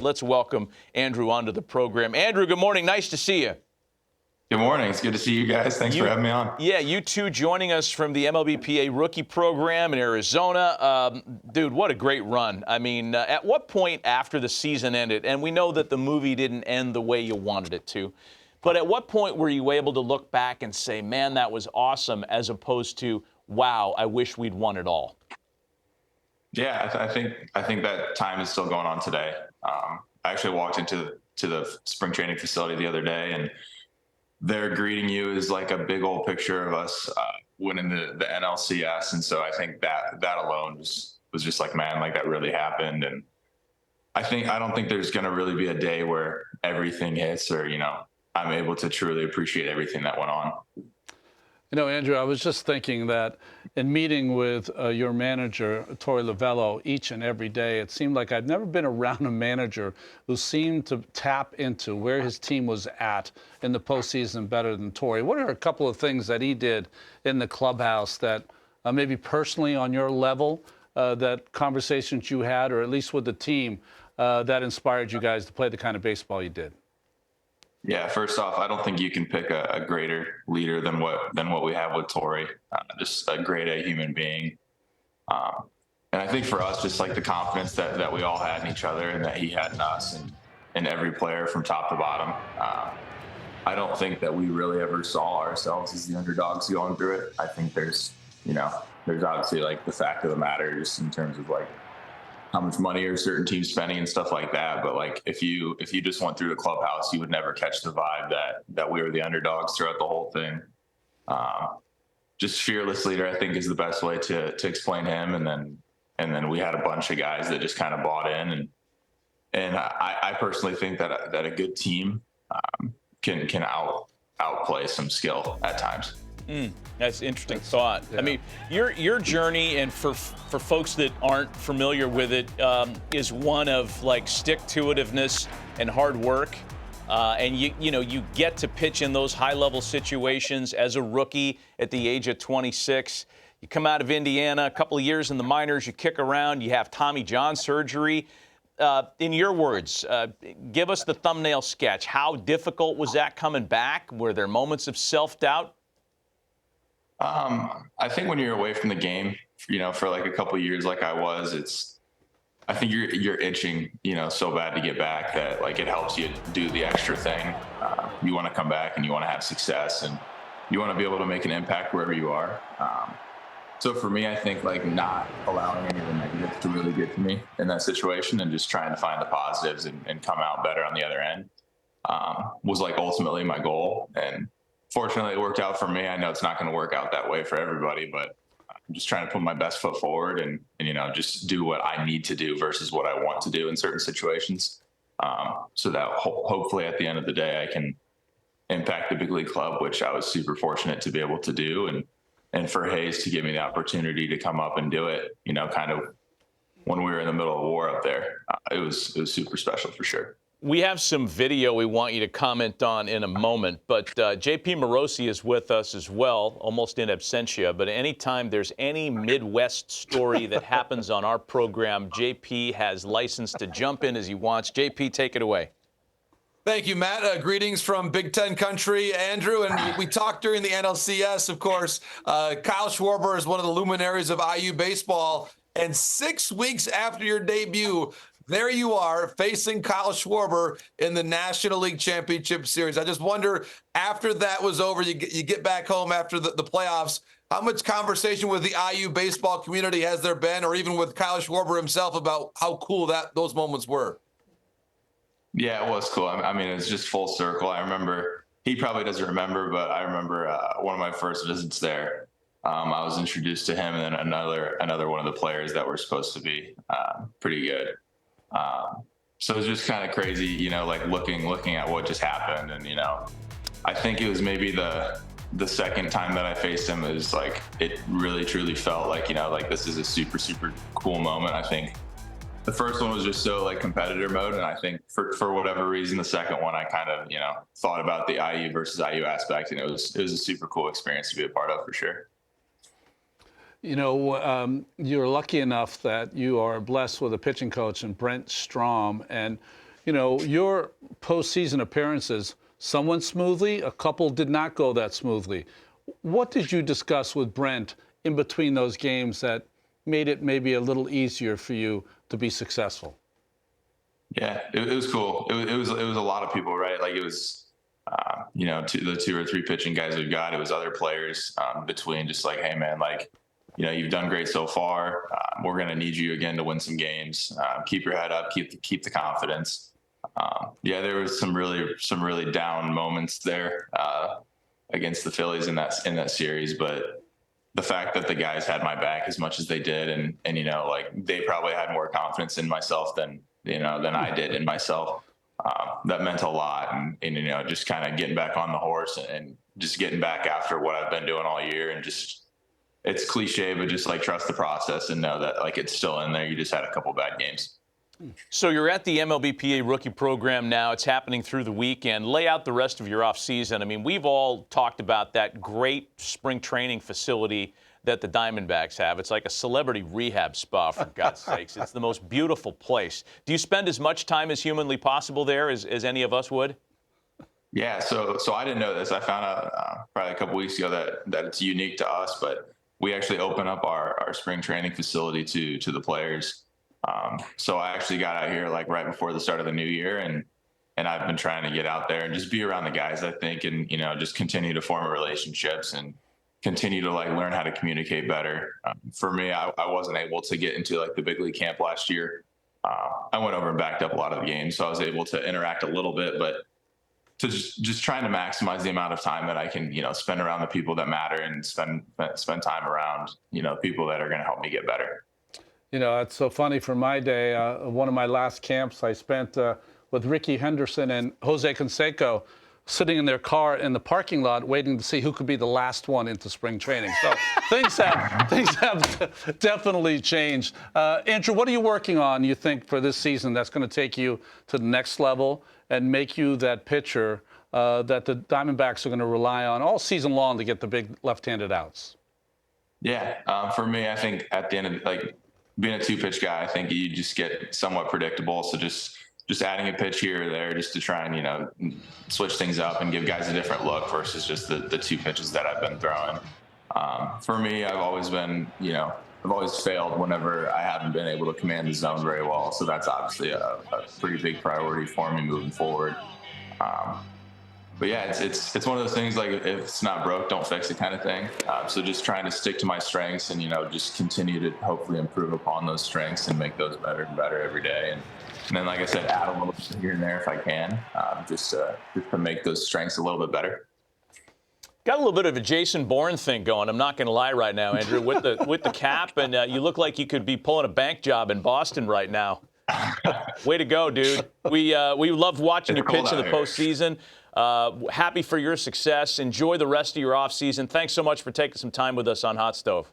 Let's welcome Andrew onto the program. Andrew, good morning. Nice to see you. Good morning. It's good to see you guys. Thanks for having me on. Yeah, you two joining us from the MLBPA rookie program in Arizona. Dude, what a great run. I mean, at what point after the season ended, and we know that the movie didn't end the way you wanted it to, but at what point were you able to look back and say, man, that was awesome, as opposed to, wow, I wish we'd won it all? Yeah, I think that time is still going on today. I actually walked into the spring training facility the other day, and they're greeting you is like a big old picture of us winning the NLCS, and so I think that alone was just like, man, like that really happened. And I don't think there's going to really be a day where everything hits, or I'm able to truly appreciate everything that went on. You know, Andrew, I was just thinking that in meeting with your manager, Torey Lovullo, each and every day, it seemed like I'd never been around a manager who seemed to tap into where his team was at in the postseason better than Torey. What are a couple of things that he did in the clubhouse that maybe personally on your level, that conversations you had, or at least with the team, that inspired you guys to play the kind of baseball you did? Yeah, first off, I don't think you can pick a greater leader than what we have with Torey. Just a grade A human being. And I think for us, just like the confidence that we all had in each other and that he had in us and every player from top to bottom. I don't think that we really ever saw ourselves as the underdogs going through it. I think there's obviously like the fact of the matter just in terms of like how much money are certain teams spending and stuff like that. But like if you just went through the clubhouse, you would never catch the vibe that we were the underdogs throughout the whole thing. Just fearless leader, I think, is the best way to explain him. And then we had a bunch of guys that just kind of bought in. And I personally think that a good team can outplay some skill at times. That's an interesting thought. Yeah. I mean, your journey, and for folks that aren't familiar with it, is one of like stick-to-itiveness and hard work. And you get to pitch in those high-level situations as a rookie at the age of 26. You come out of Indiana, a couple of years in the minors, you kick around, you have Tommy John surgery. In your words, give us the thumbnail sketch. How difficult was that coming back? Were there moments of self-doubt? I think when you're away from the game, for like a couple of years, like I was, I think you're itching, so bad to get back that like it helps you do the extra thing. You want to come back and you want to have success and you want to be able to make an impact wherever you are. So for me, I think like not allowing any of the negatives to really get to me in that situation and just trying to find the positives and come out better on the other end was like ultimately my goal. And fortunately, it worked out for me. I know it's not going to work out that way for everybody, but I'm just trying to put my best foot forward and just do what I need to do versus what I want to do in certain situations. So that hopefully at the end of the day, I can impact the big league club, which I was super fortunate to be able to do. And for Hayes to give me the opportunity to come up and do it, kind of when we were in the middle of war up there, it was super special for sure. We have some video we want you to comment on in a moment, but JP Morosi is with us as well, almost in absentia. But anytime there's any Midwest story that happens on our program, JP has license to jump in as he wants. JP, take it away. Thank you, Matt. Greetings from Big Ten country, Andrew. And we talked during the NLCS, of course. Kyle Schwarber is one of the luminaries of IU baseball. And 6 weeks after your debut, there you are facing Kyle Schwarber in the National League Championship Series. I just wonder, after that was over, you get back home after the playoffs, how much conversation with the IU baseball community has there been, or even with Kyle Schwarber himself, about how cool those moments were? Yeah, it was cool. I mean, it was just full circle. I remember, he probably doesn't remember, but I remember one of my first visits there. I was introduced to him and then another one of the players that were supposed to be pretty good. So it was just kind of crazy, like looking at what just happened. And, I think it was maybe the second time that I faced him is like, it really truly felt like, like this is a super, super cool moment. I think the first one was just so like competitor mode. And I think for whatever reason, the second one, I kind of, thought about the IU versus IU aspect, and it was a super cool experience to be a part of for sure. You're lucky enough that you are blessed with a pitching coach in Brent Strom, and your postseason appearances, some went smoothly, a couple did not go that smoothly. What did you discuss with Brent in between those games that made it maybe a little easier for you to be successful? Yeah, it was cool. It was a lot of people, right? Like it was, the 2 or 3 pitching guys we've got. It was other players between, just like, hey man, like, you've done great so far. We're gonna need you again to win some games. Keep your head up. Keep the confidence. Yeah, there was some really down moments there against the Phillies in that series, but the fact that the guys had my back as much as they did, and like they probably had more confidence in myself than I did in myself. That meant a lot, and just kind of getting back on the horse and just getting back after what I've been doing all year, and just, it's cliche, but just like trust the process and know that like it's still in there. You just had a couple bad games. So you're at the MLBPA rookie program now. It's happening through the weekend. Lay out the rest of your offseason. I mean, we've all talked about that great spring training facility that the Diamondbacks have. It's like a celebrity rehab spa, for God's sakes. It's the most beautiful place. Do you spend as much time as humanly possible there as any of us would? Yeah, so I didn't know this. I found out probably a couple weeks ago that it's unique to us, but we actually open up our spring training facility to the players. So I actually got out here like right before the start of the new year, and I've been trying to get out there and just be around the guys, I think, and just continue to form relationships and continue to like learn how to communicate better. For me, I wasn't able to get into like the big league camp last year. I went over and backed up a lot of the games, so I was able to interact a little bit, but to just trying to maximize the amount of time that I can, spend around the people that matter, and spend time around, people that are going to help me get better. It's so funny. For my day, one of my last camps I spent with Ricky Henderson and Jose Canseco, sitting in their car in the parking lot waiting to see who could be the last one into spring training. So things have definitely changed. Andrew, what are you working on, you think, for this season that's going to take you to the next level and make you that pitcher that the Diamondbacks are going to rely on all season long to get the big left-handed outs? Yeah, for me, I think at the end of being a 2-pitch guy, I think you just get somewhat predictable. So just adding a pitch here or there just to try and, switch things up and give guys a different look versus just the 2 pitches that I've been throwing. For me, I've always been, I've always failed whenever I haven't been able to command the zone very well. So that's obviously a pretty big priority for me moving forward. But yeah, it's one of those things, like if it's not broke, don't fix it kind of thing. So just trying to stick to my strengths and, just continue to hopefully improve upon those strengths and make those better and better every day. And then, like I said, add a little bit here and there if I can, just to make those strengths a little bit better. Got a little bit of a Jason Bourne thing going. I'm not going to lie right now, Andrew, with the cap, and you look like you could be pulling a bank job in Boston right now. Way to go, dude. We love watching you pitch in the postseason. Happy for your success. Enjoy the rest of your offseason. Thanks so much for taking some time with us on Hot Stove.